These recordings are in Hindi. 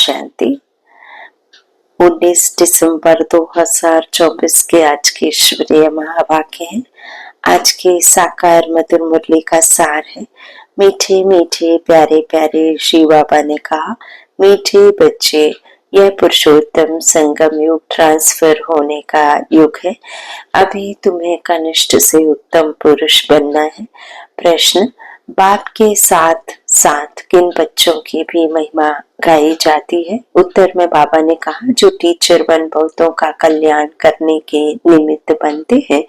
शांति। 19 दिसंबर 2024 के आज के ईश्वरीय महावाक्य है। आज के साकार मधुर मुरली का सार है। मीठे मीठे प्यारे प्यारे शिव बाबा ने कहा, मीठे बच्चे, यह पुरुषोत्तम संगम युग ट्रांसफर होने का युग है। अभी तुम्हें कनिष्ठ से उत्तम पुरुष बनना है। प्रश्न, बाप के साथ साथ किन बच्चों की भी महिमा गाई जाती है? उत्तर में बाबा ने कहा, जो टीचर बन बहुतों का कल्याण करने के निमित्त बनते हैं,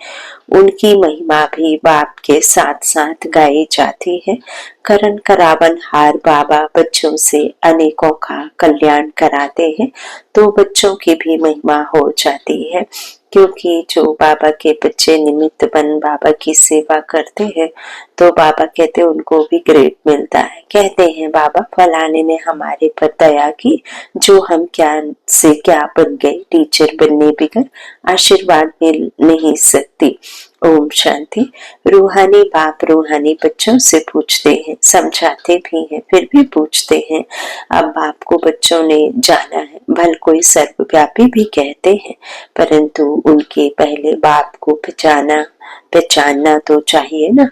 उनकी महिमा भी बाप के साथ साथ गाई जाती है। करण करावन हार बाबा बच्चों से अनेकों का कल्याण कराते हैं, तो बच्चों की भी महिमा हो जाती है। क्योंकि जो बाबा के बच्चे निमित्त बन बाबा की सेवा करते हैं, तो बाबा कहते हैं उनको भी ग्रेड मिलता है। कहते हैं बाबा फलाने ने हमारे पर दया की, जो हम क्या से क्या बन गए, टीचर बनने बगैर आशीर्वाद मिल नहीं सकती। ओम शांति। रूहानी बाप रूहानी बच्चों से पूछते हैं, समझाते भी हैं, फिर भी पूछते हैं। अब बाप को बच्चों ने जाना है, भल कोई सर्वव्यापी भी कहते हैं, परंतु उनके पहले बाप को पहचानना तो चाहिए ना।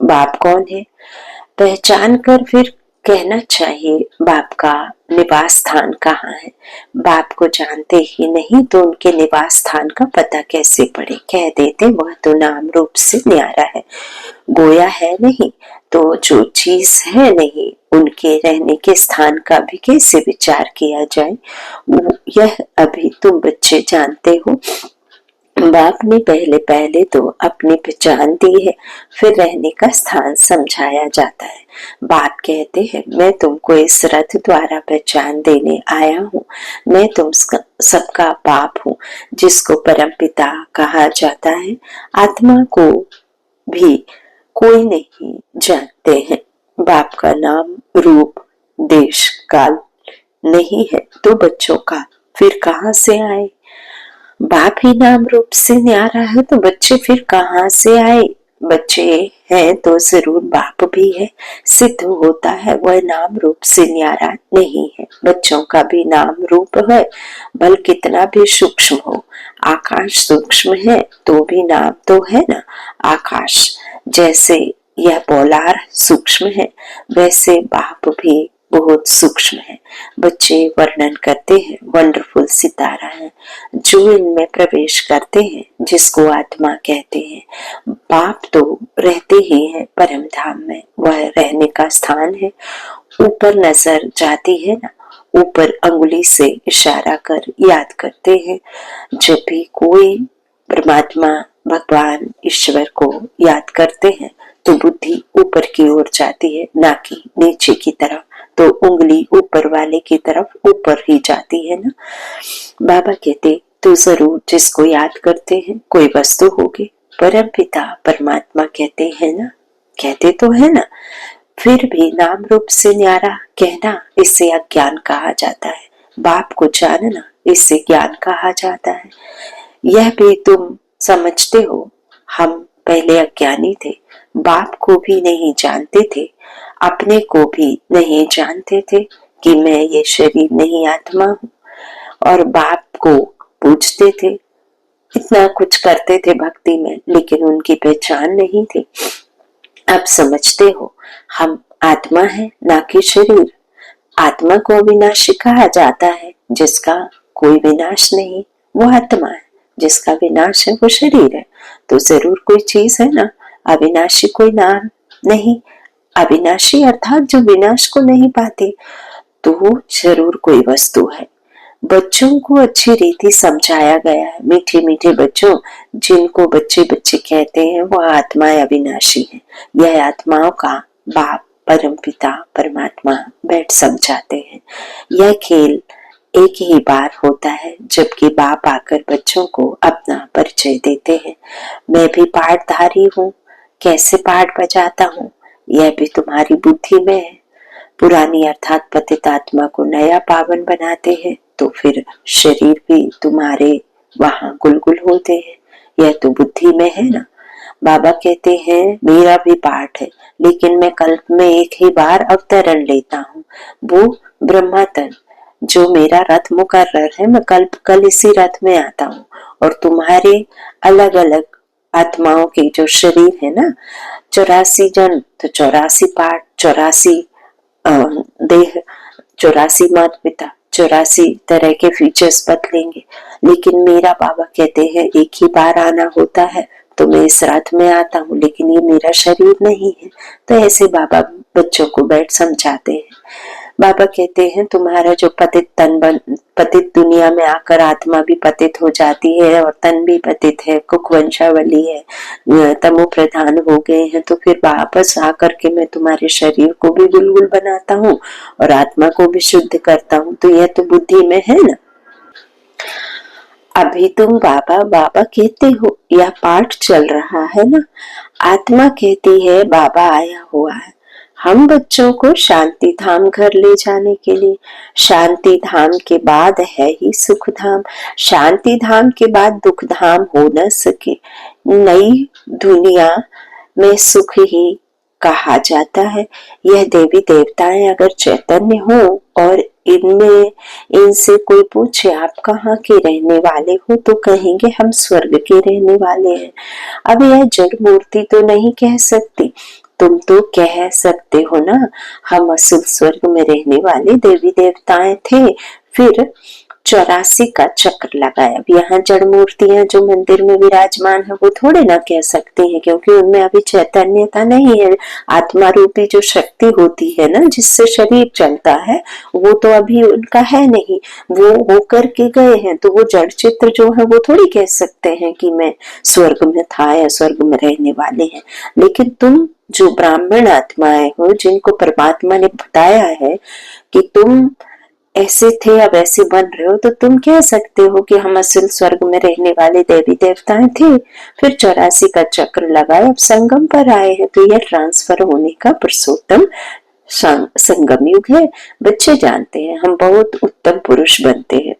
बाप कौन है, पहचान कर फिर कहना चाहिए बाप का निवास स्थान कहाँ है। बाप को जानते ही नहीं तो उनके निवास स्थान का पता कैसे पड़े। कह देते वह तो नाम रूप से न्यारा है, गोया है नहीं, तो जो चीज है नहीं उनके रहने के स्थान का भी कैसे विचार किया जाए। यह अभी तुम बच्चे जानते हो। बाप ने पहले तो अपनी पहचान दी है, फिर रहने का स्थान समझाया जाता है। बाप कहते हैं, मैं तुमको इस रथ द्वारा पहचान देने आया हूँ। मैं तुम सबका बाप हूँ, जिसको परमपिता कहा जाता है। आत्मा को भी कोई नहीं जानते हैं। बाप का नाम रूप देश काल नहीं है, तो बच्चों का फिर कहाँ से आए? बाप ही नाम रूप से न्यारा है, तो बच्चे फिर कहाँ से आए? बच्चे हैं तो जरूर बाप भी है। सिद्ध होता है वह नाम रूप से न्यारा नहीं है। बच्चों का भी नाम रूप है, भल कितना भी सूक्ष्म हो। आकाश सूक्ष्म है तो भी नाम तो है ना आकाश। जैसे यह पोलार सूक्ष्म है, वैसे बाप भी बहुत सूक्ष्म है। बच्चे वर्णन करते हैं, वंडरफुल सितारा है जो इनमें प्रवेश करते हैं, जिसको आत्मा कहते हैं। बाप तो रहते ही हैं परम धाम में, वह रहने का स्थान है। ऊपर नजर जाती है ना, ऊपर अंगुली से इशारा कर याद करते हैं। जब भी कोई परमात्मा भगवान ईश्वर को याद करते हैं, तो बुद्धि ऊपर की ओर जाती है, ना कि नीचे की तरफ। तो उंगली ऊपर वाले की तरफ ऊपर ही जाती है ना। बाबा कहते, तो जरूर जिसको याद करते हैं कोई वस्तु होगी। परम पिता परमात्मा कहते हैं ना, कहते तो है ना, फिर भी नाम रूप से न्यारा कहना, इससे अज्ञान कहा जाता है। बाप को जानना, इससे ज्ञान कहा जाता है। यह भी तुम समझते हो, हम पहले अज्ञानी थे, बाप को भी नहीं जानते थे, अपने को भी नहीं जानते थे कि मैं ये शरीर नहीं आत्मा हूँ, और बाप को पूजते थे, इतना कुछ करते थे भक्ति में, लेकिन उनकी पहचान नहीं थी। अब समझते हो, हम आत्मा है ना कि शरीर। आत्मा को अविनाशी कहा जाता है, जिसका कोई विनाश नहीं, वो आत्मा है। जिसका विनाश है वो शरीर है। तो जरूर कोई चीज है ना, अविनाशी कोई नाम नहीं। अविनाशी अर्थात जो विनाश को नहीं पाते, तो जरूर कोई वस्तु है। बच्चों को अच्छी रीति समझाया गया है। मीठे मीठे बच्चों, जिनको बच्चे बच्चे कहते हैं, वह आत्माएं अविनाशी है। यह आत्माओं का बाप परम पिता परमात्मा बैठ समझाते हैं। यह खेल एक ही बार होता है, जबकि बाप आकर बच्चों को अपना परिचय देते हैं। मैं भी पाठधारी हूँ, कैसे पाठ बजाता हूँ यह भी तुम्हारी बुद्धि में है। पुरानी अर्थात पतित आत्मा को नया पावन बनाते हैं, तो फिर शरीर भी तुम्हारे वहां गुलगुल होते हैं। यह तो बुद्धि में है ना। बाबा कहते हैं, मेरा भी पाठ है, लेकिन मैं कल्प में एक ही बार अवतरण लेता हूँ, वो ब्रह्मा तन। जो मेरा रथ मुकर्रर है, मैं कल इसी रथ में आता हूँ और तुम्हारे अलग अलग आत्माओं के जो शरीर है ना, 84 जन, तो 84 पार्ट, 84 देह, 84 माता पिता, 84 तरह के फीचर्स बदलेंगे। लेकिन मेरा बाबा कहते हैं एक ही बार आना होता है, तो मैं इस रात में आता हूँ, लेकिन ये मेरा शरीर नहीं है। तो ऐसे बाबा बच्चों को बैठ समझाते हैं। बाबा कहते हैं तुम्हारा जो पतित दुनिया में आकर आत्मा भी पतित हो जाती है और तन भी पतित है, कुक वंशावली है, तमो प्रधान हो गए हैं, तो फिर वापस आकर के मैं तुम्हारे शरीर को भी गुलगुल बनाता हूँ और आत्मा को भी शुद्ध करता हूँ। तो यह तो बुद्धि में है ना। अभी तुम बाबा बाबा कहते हो, यह पाठ चल रहा है ना। आत्मा कहती है बाबा आया हुआ है हम बच्चों को शांति धाम घर ले जाने के लिए। शांति धाम के बाद है ही सुख धाम, शांति धाम के बाद दुख धाम हो न सके। नई दुनिया में सुख ही कहा जाता है। यह देवी देवताएं अगर चैतन्य हो और इनसे कोई पूछे आप कहाँ के रहने वाले हो, तो कहेंगे हम स्वर्ग के रहने वाले हैं। अब यह जड़ मूर्ति तो नहीं कह सकती, तुम तो कह सकते हो ना, हम असुर स्वर्ग में रहने वाले देवी देवताएं थे, फिर 84 का चक्र लगाया। अब यहाँ जड़ मूर्तियां जो मंदिर में विराजमान है वो थोड़े ना कह सकती हैं, क्योंकि उनमें अभी चैतन्यता नहीं है। आत्मा रूपी जो शक्ति होती है ना, जिससे शरीर चलता है, वो तो अभी उनका है नहीं, वो होकर के गए हैं। तो वो जड़ चित्र जो है वो थोड़ी कह सकते हैं कि मैं स्वर्ग में था या स्वर्ग में रहने वाले हैं। लेकिन तुम जो ब्राह्मण आत्माएं हो, जिनको परमात्मा ने बताया है कि तुम ऐसे थे अब ऐसे बन रहे हो, तो तुम कह सकते हो कि हम असल स्वर्ग में रहने वाले देवी देवताएं थे, फिर 84 का चक्र लगाए, अब संगम पर आए हैं। तो यह ट्रांसफर होने का पुरुषोत्तम संगम युग है। बच्चे जानते हैं हम बहुत उत्तम पुरुष बनते हैं,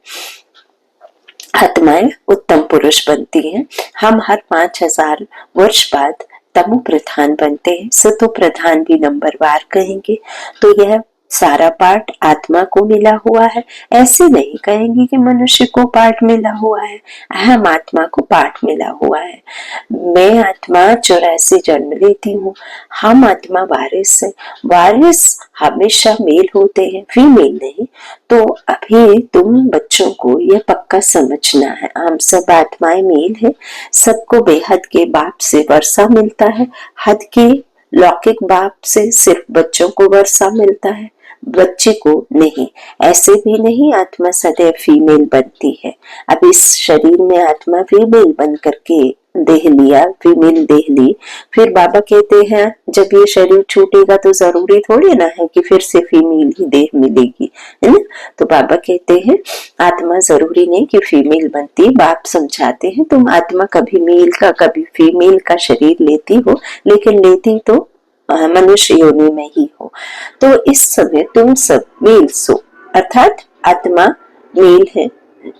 आत्माएं उत्तम पुरुष बनती हैं। हम हर 5000 वर्ष बाद तमो प्रधान बनते हैं, सतो प्रधान भी नंबरवार कहेंगे। तो यह सारा पाठ आत्मा को मिला हुआ है। ऐसे नहीं कहेंगे कि मनुष्य को पाठ मिला हुआ है, हम आत्मा को पाठ मिला हुआ है। मैं आत्मा 84 जन्म लेती हूँ, हम आत्मा वारिस है। वारिस हमेशा मेल होते हैं, फीमेल नहीं। तो अभी तुम बच्चों को यह पक्का समझना है, हम सब आत्माएं मेल है। सबको बेहद के बाप से वर्षा मिलता है, हद के लौकिक बाप से सिर्फ बच्चों को वर्षा मिलता है, बच्चे को नहीं। ऐसे भी नहीं आत्मा सदैव फीमेल बनती है। अब इस शरीर में आत्मा फीमेल बन करके देह लिया, फीमेल देह ली, फिर बाबा कहते हैं जब ये शरीर छूटेगा तो जरूरी थोड़ी ना है कि फिर से फीमेल ही देह मिलेगी, है ना। तो बाबा कहते हैं आत्मा जरूरी नहीं कि फीमेल बनती। बाप समझाते हैं तुम आत्मा कभी मेल का कभी फीमेल का शरीर लेती हो, लेकिन लेती तो मनुष्य योनि में ही हो। तो इस समय तुम सब मेल सो, अर्थात आत्मा मेल है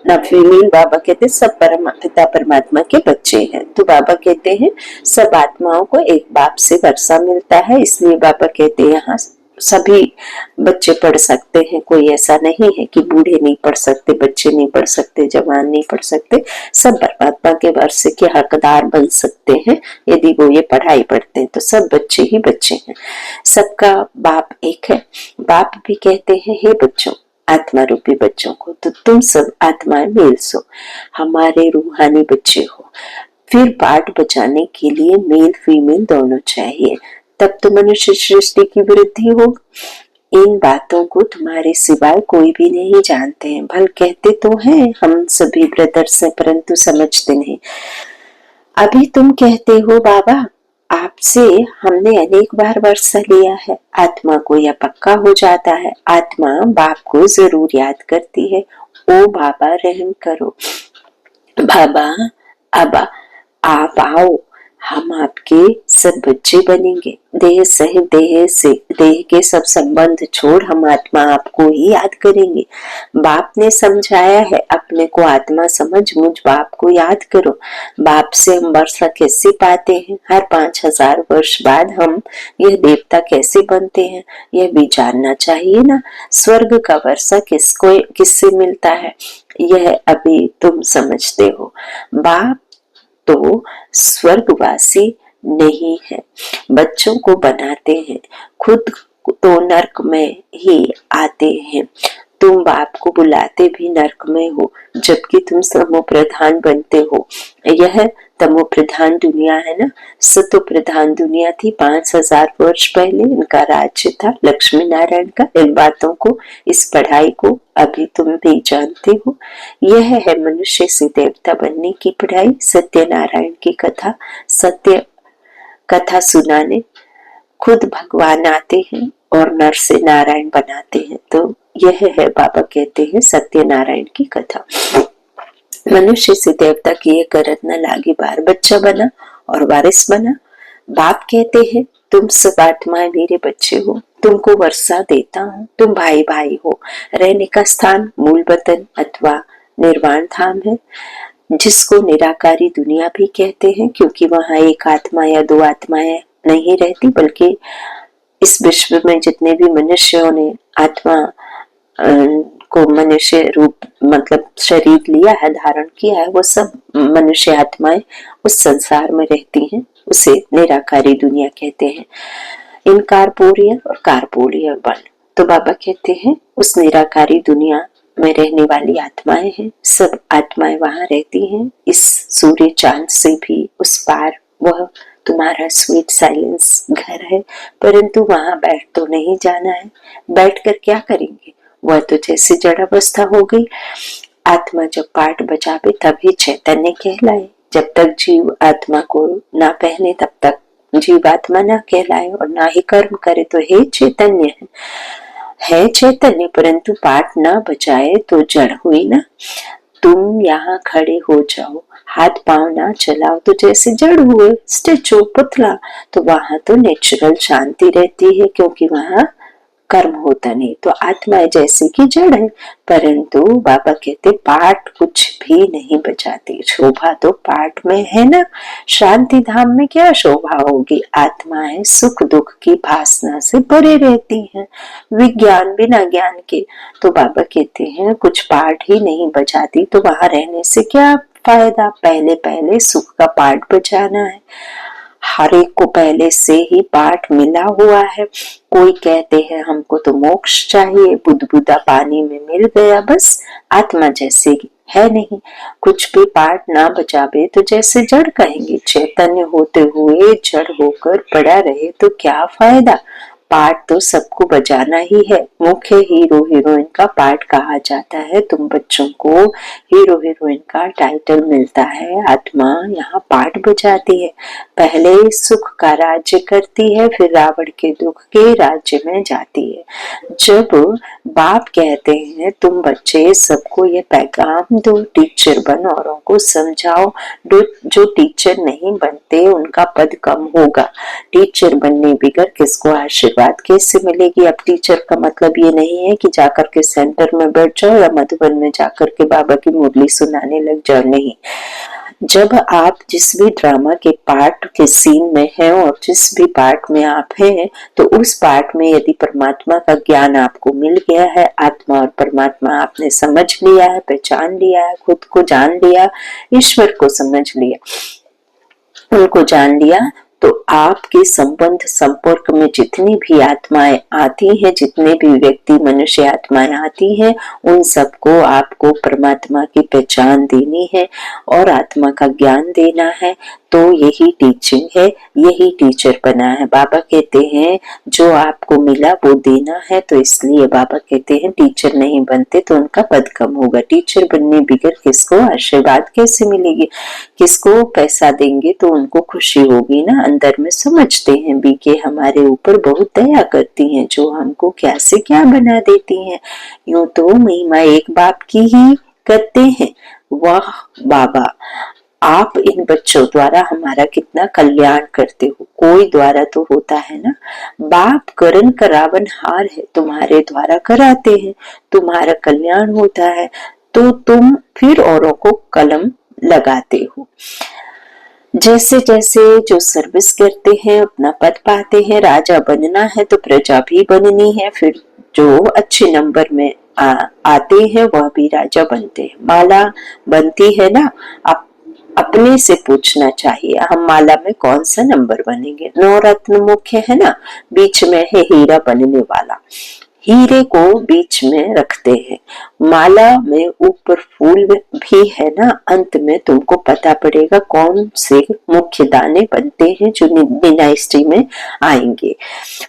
ना फीमेल। बाबा कहते सब पिता परमात्मा के बच्चे हैं। तो बाबा कहते हैं सब आत्माओं को एक बाप से वर्षा मिलता है, इसलिए बाबा कहते हैं यहाँ सभी बच्चे पढ़ सकते हैं। कोई ऐसा नहीं है कि बूढ़े नहीं पढ़ सकते, बच्चे नहीं पढ़ सकते, जवान नहीं पढ़ सकते। सब परमात्मा के वर्षे के हकदार बन सकते हैं यदि वो ये पढ़ाई पढ़ते हैं। तो सब बच्चे ही बच्चे हैं, सबका बाप एक है। बाप भी कहते हैं हे बच्चों, आत्मा रूपी बच्चों को, तो तुम सब आत्माएं मेल सो, हमारे रूहानी बच्चे हो। फिर पाठ बचाने के लिए मेल फीमेल दोनों चाहिए, तब तो मनुष्य सृष्टि की वृद्धि हो। इन बातों को तुम्हारे सिवाय कोई भी नहीं जानते हैं। भल कहते तो हैं हम सभी ब्रदर्स हैं, परंतु समझते नहीं। अभी तुम कहते हो बाबा आपसे हमने अनेक बार वर्षा लिया है, आत्मा को यह पक्का हो जाता है। आत्मा बाप को जरूर याद करती है, ओ बाबा रहम करो, बाबा अब आप आओ, हम आपके सब बच्चे बनेंगे। देह सहित देह से देह के सब संबंध छोड़ हम आत्मा आपको ही याद करेंगे। बाप ने समझाया है, अपने को आत्मा समझ मुझ बाप को याद करो। बाप से हम वर्षा कैसे पाते हैं, हर 5000 वर्ष बाद हम यह देवता कैसे बनते हैं, यह भी जानना चाहिए ना। स्वर्ग का वर्षा किसको किससे मिलता है, यह अभी तुम समझते हो। बाप तो स्वर्गवासी नहीं है, बच्चों को बनाते हैं, खुद तो नर्क में ही आते हैं। तुम बाप को बुलाते भी नर्क में हो, जबकि तुम तमो प्रधान बनते हो। यह तमो प्रधान दुनिया है ना। सतो प्रधान दुनिया थी 5000 वर्ष पहले, इनका राज्य था लक्ष्मी नारायण का। इन बातों को, इस पढ़ाई को अभी तुम भी जानते हो। यह है मनुष्य से देवता बनने की पढ़ाई। सत्यनारायण की कथा, सत्य कथा सुनाने खुद भगवान आते हैं और नर से नारायण बनाते हैं। तो यह है, बाबा कहते हैं, सत्यनारायण की कथा। मनुष्य से देवता किए करत न लागी बार, बच्चा बना और वारिस बना। बाप कहते हैं, तुम सब आत्माएं मेरे बच्चे हो, तुमको वर्षा देता हूँ, तुम भाई भाई हो। रहने का स्थान मूल वतन अथवा निर्वाण धाम है, जिसको निराकारी दुनिया भी कहते हैं, क्योंकि वहां एक आत्मा या दो आत्माएं नहीं रहती, बल्कि इस विश्व में जितने भी मनुष्यों ने आत्मा को मनुष्य रूप मतलब शरीर लिया है, धारण किया है, वो सब मनुष्य आत्माएं उस संसार में रहती हैं। उसे निराकारी दुनिया कहते हैं। इन कारपोरियल और कारपोरियल बल, तो बाबा कहते हैं उस निराकारी दुनिया में रहने वाली आत्माएं हैं। सब आत्माएं वहां रहती हैं, इस सूर्य चांद से भी उस पार। वह तुम्हारा स्वीट साइलेंस घर है, परंतु वहां बैठ तो नहीं जाना है। बैठ कर क्या करेंगे, वह तो जैसे जड़ अवस्था हो गई। आत्मा जब पाठ बजावे तभी चैतन्य कहलाए। जब तक जीव आत्मा को ना पहने तब तक जीवात्मा ना कहलाए, और ना ही कर्म करे तो हे चैतन्य है चैतन्य, परंतु पाठ ना बजाए तो जड़ हुई ना। तुम यहाँ खड़े हो जाओ, हाथ पांव ना चलाओ तो जैसे जड़ हुए, स्टेचू पुतला। तो वहां तो नेचुरल शांति रहती है, क्योंकि वहां कर्म होता नहीं। तो आत्मा जैसे की जड़ है, परंतु बाबा कहते पाठ कुछ भी नहीं बचाती। शोभा तो पाठ में है ना। शांति धाम में क्या शोभा होगी, आत्माएं सुख दुख की भासना से भरे रहती हैं, विज्ञान बिना ज्ञान के। तो बाबा कहते हैं कुछ पाठ ही नहीं बजाती, तो वहां रहने से क्या फायदा। पहले पहले सुख का पाठ बजाना है। हर एक को पहले से ही पाठ मिला हुआ है। कोई कहते हैं हमको तो मोक्ष चाहिए, बुदबुदा पानी में मिल गया, बस आत्मा जैसे है नहीं। कुछ भी पाठ ना बजावे तो जैसे जड़ कहेंगे। चैतन्य होते हुए जड़ होकर पड़ा रहे तो क्या फायदा। पाठ तो सबको बजाना ही है। मुख्य हीरो हीरोइन का पाठ कहा जाता है। तुम बच्चों को हीरो हीरोइन का टाइटल मिलता है। आत्मा यहाँ पाठ बजाती है, पहले सुख का राज्य करती है, फिर रावण के दुख के राज्य में जाती है। जब बाप कहते हैं तुम बच्चे सबको ये पैगाम दो, टीचर बनो, औरों को समझाओ। जो टीचर नहीं बनते उनका पद कम होगा। टीचर बनने बगैर किसको आशीर्वाद कैसे मिलेगी। अब टीचर का मतलब ये नहीं है कि जाकर के सेंटर में बैठ जाओ या मधुबन में जाकर के बाबा की मुरली सुनाने लग जाओ, नहीं। जब आप जिस भी ड्रामा के पार्ट के सीन में हैं और जिस भी पार्ट में आप हैं, तो उस पार्ट में यदि परमात्मा का ज्ञान आपको मिल गया है, आत्मा और परमात्मा आपने समझ लिया है, पहचान लिया है, खुद को जान लिया, ईश्वर को समझ लिया, उनको जान लिया, तो आपके संबंध संपर्क में जितनी भी आत्माएं आती हैं, जितने भी व्यक्ति मनुष्य आत्माएं आती हैं, उन सबको आपको परमात्मा की पहचान देनी है और आत्मा का ज्ञान देना है। तो यही टीचिंग है, यही टीचर बना है। बाबा कहते हैं जो आपको मिला वो देना है, तो इसलिए बाबा कहते हैं टीचर नहीं बनते तो उनका पद कम होगा। टीचर बनने बगैर किसको आशीर्वाद कैसे मिलेगी, किसको पैसा देंगे तो उनको खुशी होगी ना। अंदर में समझते हैं भी कि हमारे ऊपर बहुत दया करती हैं, जो हमको क्या से क्या बना देती हैं। यूं तो महिमा एक बाप की ही करते हैं। वाह बाबा, आप इन बच्चों द्वारा हमारा कितना कल्याण करते हो। कोई द्वारा तो होता है ना, बाप करन करावन हार है, तुम्हारे द्वारा कराते हैं, तुम्हारा कल्याण होता है, तो तुम फिर औरों को कलम लगाते हो। जैसे जैसे जो सर्विस करते हैं अपना पद पाते हैं, राजा बनना है तो प्रजा भी बननी है, फिर जो अच्छे नंबर में आते हैं वह भी राजा बनते हैं। माला बनती है ना, अपने से पूछना चाहिए हम माला में कौन सा नंबर बनेंगे। 9 रत्न मुख्य है ना, बीच में है हीरा बनने वाला, हीरे को बीच में रखते हैं। माला में ऊपर फूल भी है ना, अंत में तुमको पता पड़ेगा कौन से मुख्य दाने बनते हैं जो डिनाइस्टी में आएंगे।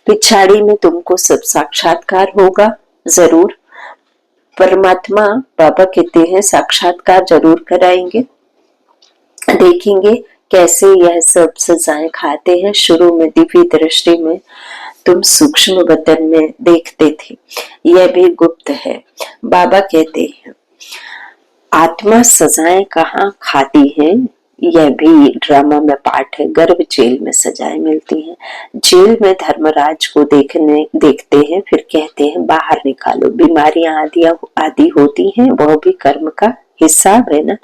पिछाड़ी में तुमको सब साक्षात्कार होगा जरूर। परमात्मा बाबा कहते हैं साक्षात्कार जरूर कराएंगे। देखेंगे कैसे यह सब सजाएं खाते हैं। शुरू में दिव्य दृष्टि में तुम सूक्ष्म वतन में देखते थे, यह भी गुप्त है। बाबा कहते हैं आत्मा सजाएं कहाँ खाती है, यह भी ड्रामा में पाठ है। गर्भ जेल में सजाएं मिलती हैं। जेल में धर्मराज को देखते हैं, फिर कहते हैं बाहर निकालो। बीमारियां आदि होती हैं, वह भी कर्म का हिसाब है ना।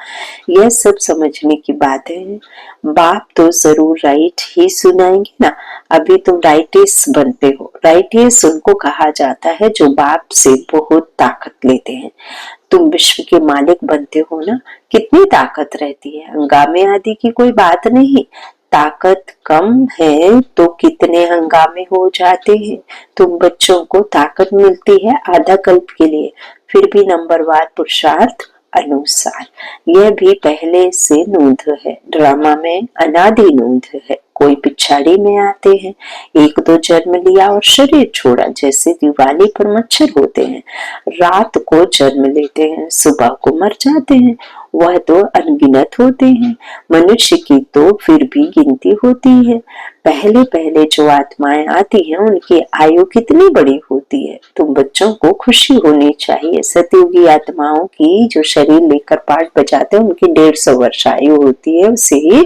यह सब समझने की बात है। बाप तो जरूर राइट ही सुनाएंगे ना। अभी तुम राइटिस बनते हो। राइटिस उनको कहा जाता है जो बाप से बहुत ताकत लेते हैं। तुम विश्व के मालिक बनते हो ना, कितनी ताकत रहती है। हंगामे आदि की कोई बात नहीं, ताकत कम है तो कितने हंगामे हो जाते हैं। तुम बच्चों को ताकत मिलती है आधा कल्प के लिए, फिर भी नंबरवार पुरुषार्थ अनुसार। यह भी पहले से नोंद है, ड्रामा में अनादि नोंद है। कोई पिछाड़ी में आते हैं, एक दो जन्म लिया और शरीर छोड़ा, जैसे दिवाली पर मच्छर होते हैं, रात को जन्म लेते हैं, सुबह को मर जाते हैं। वह तो अनगिनत होते हैं, मनुष्य की तो फिर भी गिनती होती है। पहले पहले जो आत्माएं आती हैं उनकी आयु कितनी बड़ी होती है। तुम बच्चों को खुशी होनी चाहिए। सतयुगी आत्माओं की जो शरीर लेकर पाठ बजाते हैं उनकी 150 वर्ष आयु होती है। उसे ही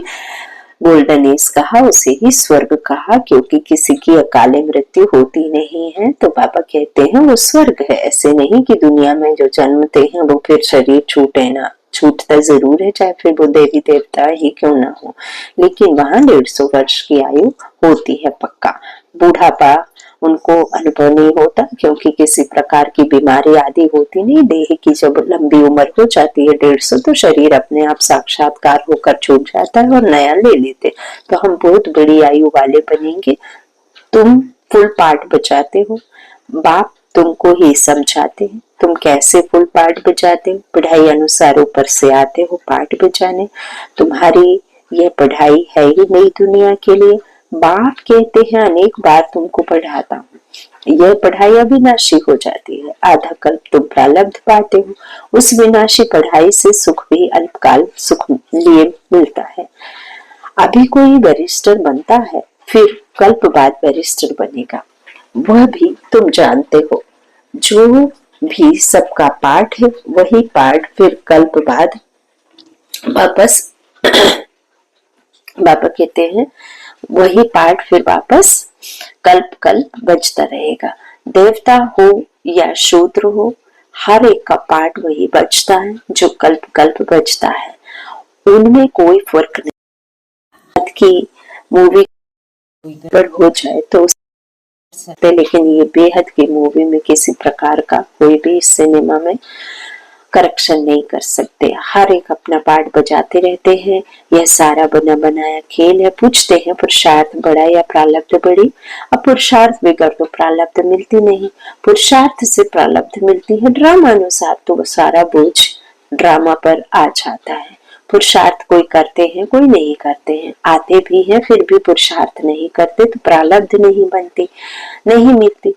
गोल्डन एज कहा, उसे ही स्वर्ग कहा, क्योंकि किसी की अकाले मृत्यु होती नहीं है। तो बाबा कहते हैं वो स्वर्ग है। ऐसे नहीं कि दुनिया में जो जन्मते हैं वो फिर शरीर छूटे ना, छूटता जरूर है, चाहे फिर वो देवी देवता ही क्यों ना हो, लेकिन वहां 150 वर्ष की आयु होती है पक्का। बूढ़ापा उनको अनुभव नहीं होता, क्योंकि किसी प्रकार की बीमारी आदि होती नहीं। देह की जब लंबी उम्र हो जाती है 150, तो शरीर अपने आप साक्षात्कार होकर छूट जाता है और नया ले लेते। तो हम बहुत बड़ी आयु वाले बनेंगे। तुम फुल पाठ बजाते हो, बाप तुमको ही समझाते हैं। तुम कैसे फुल पाठ बजाते हो, पढ़ाई अनुसार ऊपर से आते हो पाठ बजाने। तुम्हारी यह पढ़ाई है ही नई दुनिया के लिए। बाप कहते हैं अनेक बार तुमको पढ़ाता हूँ, यह पढ़ाई अविनाशी हो जाती है। आधा कल्प तुम प्रारब्ध पाते हो, उस विनाशी पढ़ाई से सुख भी अल्पकाल सुख लिए मिलता है। अभी कोई बैरिस्टर बनता है, फिर कल्प बाद बैरिस्टर बनेगा, वह भी तुम जानते हो। जो भी सबका पाठ है वही पाठ फिर कल्प बाद वापस बाबा कहते हैं वही पाठ फिर वापस कल्प कल्प बजता रहेगा। देवता हो या शूद्र हो, हर एक का पाठ वही बजता है जो कल्प कल्प बजता है। उनमें कोई फर्क नहीं कि मूवी पर हो जाए तो सकते, लेकिन ये बेहद की मूवी में किसी प्रकार का कोई भी सिनेमा में करेक्शन नहीं कर सकते। हर एक अपना पार्ट बजाते रहते हैं। यह सारा बना बनाया खेल है। पूछते हैं पुरुषार्थ बड़ा या प्रारब्ध बड़ी। अब पुरुषार्थ बगैर तो प्रारब्ध मिलती नहीं, पुरुषार्थ से प्रारब्ध मिलती है। ड्रामा अनुसार तो सारा बोझ ड्रामा पर आ जाता है। पुरुषार्थ कोई करते हैं कोई नहीं करते हैं, आते भी हैं फिर भी पुरुषार्थ नहीं करते, तो प्रारब्ध नहीं बनती, नहीं मिलती।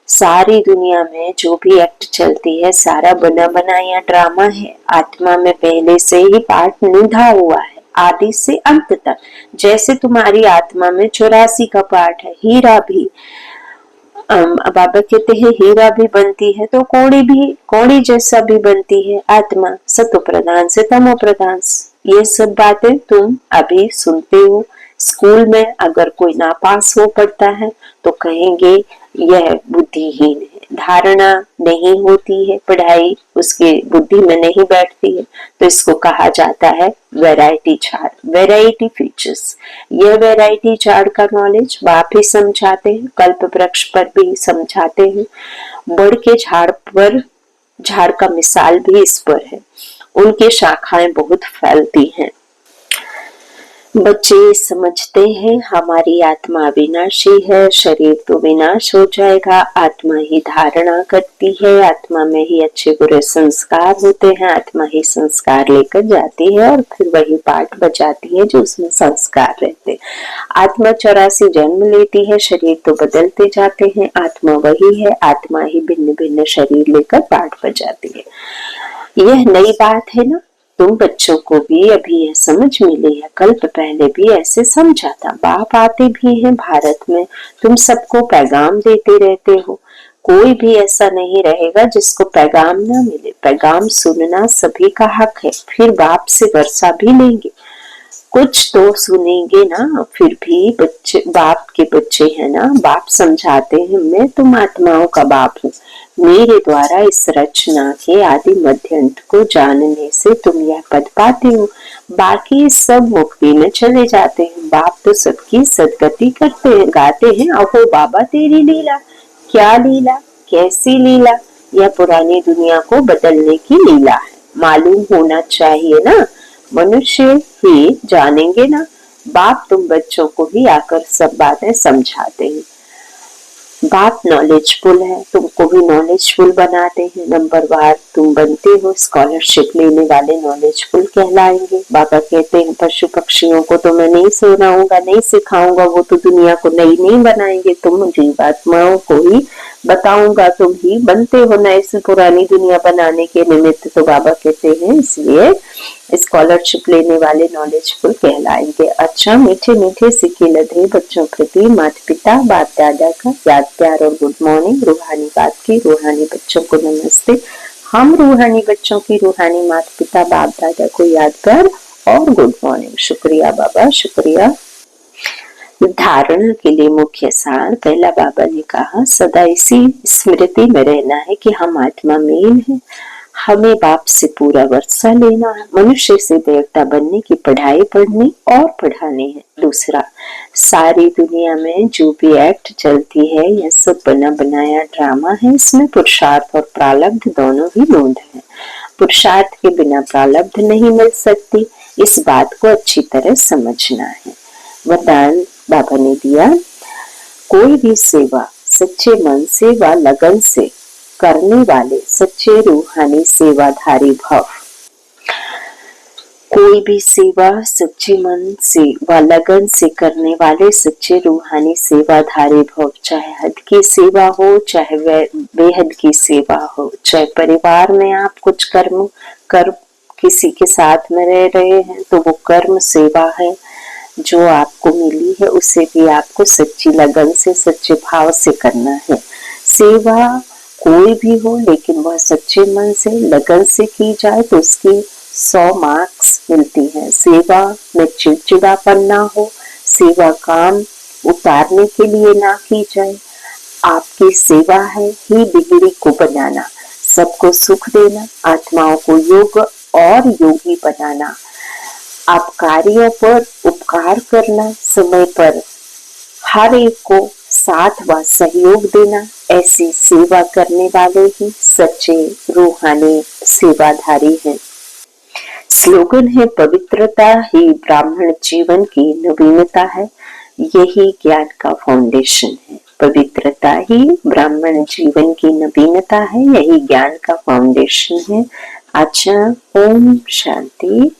सारी दुनिया में जो भी एक्ट चलती है सारा बना बनाया ड्रामा है। आत्मा में पहले से ही पाठ निधा हुआ है आदि से अंत तक। जैसे तुम्हारी आत्मा में 84 का पाठ है, हीरा भी बाबा कहते हैं हीरा भी बनती है तो कौड़ी जैसा भी बनती है। आत्मा सतो प्रधान से तमो प्रधान ये सब बातें तुम अभी सुनते हो। स्कूल में अगर कोई नापास हो पड़ता है तो कहेंगे यह बुद्धिहीन है, धारणा नहीं होती है, पढ़ाई उसके बुद्धि में नहीं बैठती है, तो इसको कहा जाता है वैरायटी चार्ट, वैरायटी फीचर्स। यह वैरायटी चार्ट का नॉलेज बाप ही समझाते हैं, कल्प वृक्ष पर भी समझाते हैं, बड़ के झाड़ का मिसाल भी इस पर है, उनकी शाखाएं बहुत फैलती हैं। बच्चे समझते हैं हमारी आत्मा अविनाशी है, शरीर तो विनाश हो जाएगा, आत्मा ही धारणा करती है, आत्मा में ही अच्छे बुरे संस्कार होते हैं, आत्मा ही संस्कार लेकर जाती है और फिर वही पाठ बजाती है जो उसमें संस्कार रहते। आत्मा 84 जन्म लेती है, शरीर तो बदलते जाते हैं, आत्मा वही है, आत्मा ही भिन्न भिन्न शरीर लेकर पाठ बजाती है। यह नई बात है ना, तुम बच्चों को भी अभी यह समझ मिली है, कल्प पहले भी ऐसे समझा था। बाप आते भी हैं भारत में, तुम सबको पैगाम देते रहते हो, कोई भी ऐसा नहीं रहेगा जिसको पैगाम ना मिले। पैगाम सुनना सभी का हक है, फिर बाप से वर्षा भी लेंगे, कुछ तो सुनेंगे ना। फिर भी बच्चे बाप के बच्चे हैं ना, बाप समझाते हैं मैं तुम आत्माओं का बाप हूँ, मेरे द्वारा इस रचना के आदि मध्य अंत को जानने से तुम यह पद पाते हो, बाकी सब मुक्ति में चले जाते हैं। बाप तो सबकी सदगति करते हैं, गाते हैं अहो बाबा तेरी लीला, क्या लीला, कैसी लीला, यह पुरानी दुनिया को बदलने की लीला है, मालूम होना चाहिए ना, मनुष्य ही जानेंगे ना। बाप तुम बच्चों को ही आकर सब बातें समझाते हैं। बाप नॉलेजफुल है, तुमको भी नॉलेजफुल बनाते हैं, नंबरवार तुम बनते हो, स्कॉलरशिप लेने वाले नॉलेजफुल कहलाएंगे। बाबा कहते हैं पशु पक्षियों को तो मैं नहीं सुनाऊंगा, नहीं सिखाऊंगा, वो तो दुनिया को नई नहीं बनाएंगे, तुम जीवात्माओं को ही बताऊंगा, तुम ही बनते हो ना इस पुरानी दुनिया बनाने के निमित्त। तो बाबा कहते हैं इसलिए स्कॉलरशिप लेने वाले नॉलेजफुल कहलाएंगे। अच्छा, मीठे मीठे सिक्के लदे बच्चों प्रति माता पिता बाप दादा का याद प्यार और गुड मॉर्निंग। रूहानी बात की रूहानी बच्चों को नमस्ते। हम रूहानी बच्चों की रूहानी माता पिता बाप दादा को याद प्यार और गुड मॉर्निंग। शुक्रिया बाबा, शुक्रिया। धारणा के लिए मुख्य सार, पहला बाबा ने कहा सदा इसी स्मृति में रहना है कि हम आत्मा मेल है, हमें बाप से पूरा वर्षा लेना है, मनुष्य से देवता बनने की पढ़ाई पढ़नी और पढ़ानी है। दूसरा, सारी दुनिया में जो भी एक्ट चलती है यह सब बना बनाया ड्रामा है, इसमें पुरुषार्थ और प्रारब्ध दोनों ही लोंद है, पुरुषार्थ के बिना प्रारब्ध नहीं मिल सकती, इस बात को अच्छी तरह समझना है। वरदान बाबा ने दिया, कोई भी सेवा सच्चे मन से व लगन से करने वाले सच्चे रूहानी सेवाधारी भव। कोई भी सेवा सच्चे मन से व लगन से करने वाले सच्चे रूहानी सेवाधारी भव, चाहे हद की सेवा हो, चाहे बेहद की सेवा हो, चाहे परिवार में आप कुछ कर्म कर किसी के साथ में रह रहे हैं तो वो कर्म सेवा है जो आपको मिली है, उसे भी आपको सच्ची लगन से सच्चे भाव से करना है। सेवा कोई भी हो लेकिन वह सच्चे मन से लगन से की जाए तो उसकी 100 मार्क्स मिलती हैं। सेवा में चिड़चिड़ापन ना हो, सेवा काम उतारने के लिए ना की जाए, आपकी सेवा है ही डिग्री को बनाना, सबको सुख देना, आत्माओं को योग और योगी बनाना, आप कार्यों पर उपकार करना, समय पर हर एक को साथ व सहयोग देना, ऐसी सेवा करने वाले ही सच्चे रूहानी सेवाधारी हैं। स्लोगन है पवित्रता ही ब्राह्मण जीवन की नवीनता है, यही ज्ञान का फाउंडेशन है। पवित्रता ही ब्राह्मण जीवन की नवीनता है, यही ज्ञान का फाउंडेशन है। अच्छा, ओम शांति।